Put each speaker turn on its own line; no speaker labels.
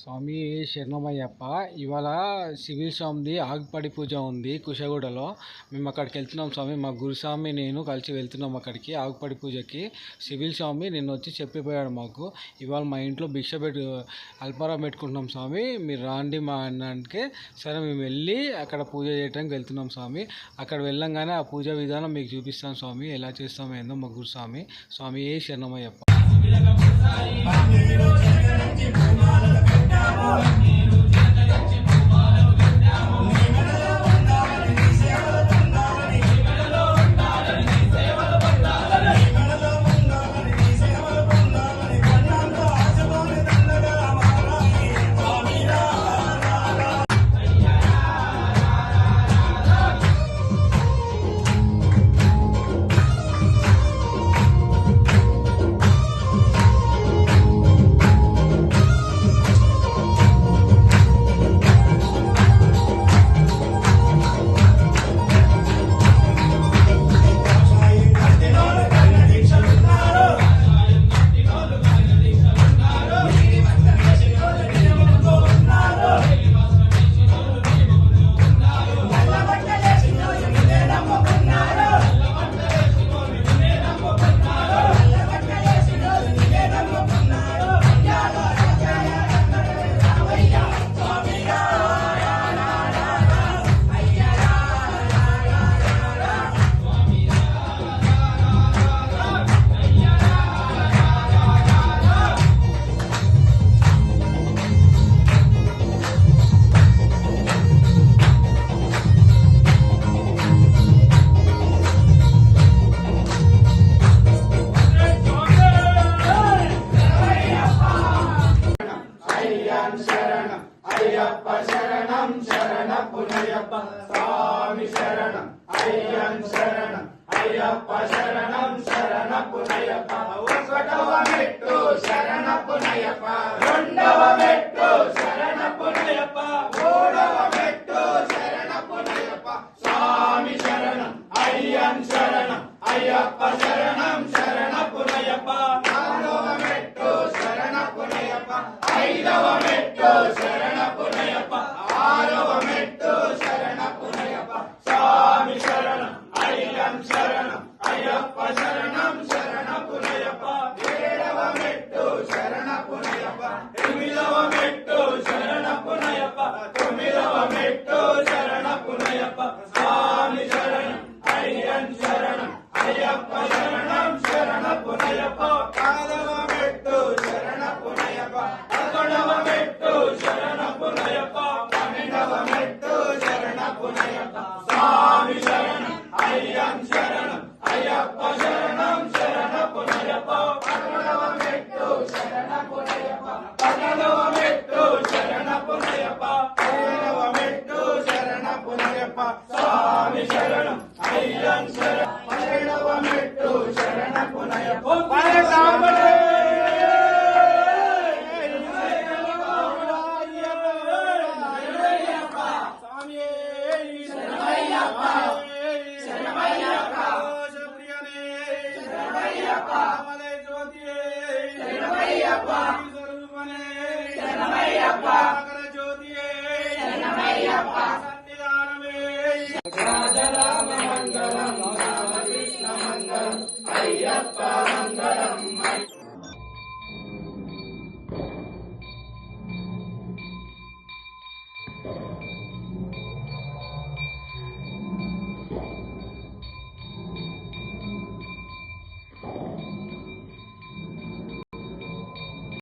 స్వామి శరణమయ్యప్ప. ఇవాళ సివిల్ స్వామిది ఆగుపడి పూజ ఉంది కుషగూడలో. మేము అక్కడికి వెళ్తున్నాం స్వామి. మా గురుస్వామి నేను కలిసి వెళ్తున్నాం అక్కడికి ఆగుపడి పూజకి. సివిల్ స్వామి నిన్న వచ్చి చెప్పిపోయాడు మాకు, ఇవాళ మా ఇంట్లో భిక్ష అల్పారం పెట్టుకుంటున్నాం స్వామి, మీరు రాండి మా అన్నానికి. సరే మేము వెళ్ళి అక్కడ పూజ చేయడానికి వెళ్తున్నాం స్వామి. అక్కడ వెళ్ళంగానే ఆ పూజ విధానం మీకు చూపిస్తాం స్వామి, ఎలా చేస్తామో ఏందో మా గురుస్వామి. స్వామి శరణమయ్యప్ప.
అయ్యప్ప శరణం శరణపునయ్యప్ప స్వామి శరణం అయ్యన్ శరణం అయ్యప్ప శరణం శరణపునయ్యప్ప. ఒకటవ మెట్టు శరణపునయ్యప్ప, రెండవ మెట్టు శరణపునయ్యప్ప, మూడవ మెట్టు శరణపునయ్యప్ప. స్వామి శరణం అయ్యన్ శరణం అయ్యప్ప శరణం శరణపునయ్యప్ప. నాలుగవ మెట్టు శరణపునయ్యప్ప, ఐదవ మెట్టు శరణపునయ్యప్ప, ఆరవ మెట్టు శరణపునయ్యప్ప. స్వామి శరణం అయ్యన్ శరణం అయ్యప్ప శరణం శరణపునయ్యప్ప. ఏడవ మెట్టు శరణపునయ్యప్ప, ఎనిమిదవ మెట్టు శరణపునయ్యప్ప, తొమ్మిదవ మెట్టు శరణపునయ్యప్ప. స్వామి శరణం అయ్యన్ శరణం అయ్యప్ప శరణం శరణపునయ్యప్ప. పదవ మెట్టు శరణపునయ్యప్ప, పదకొండవ మెట్టు శరణపునయ్యప్ప, పన్నెండవ మెట్టు శరణపునయ్యప్ప. స్వామి శరణం అయ్యన్ శరణం అయ్యప్ప శరణం శరణపునయ్యప్ప. పదకొండవ మెట్టు శరణపునయ్యప్ప, పన్నెండవ మెట్టు శరణపునయ్యప్ప, పదిహేనవ మెట్టు శరణపునయ్యప్ప. స్వామి శరణం అయ్యన్ శరణం పన్నెండవ మెట్టు శరణపునయ్యప్ప. అయ్యప్ప మంగళం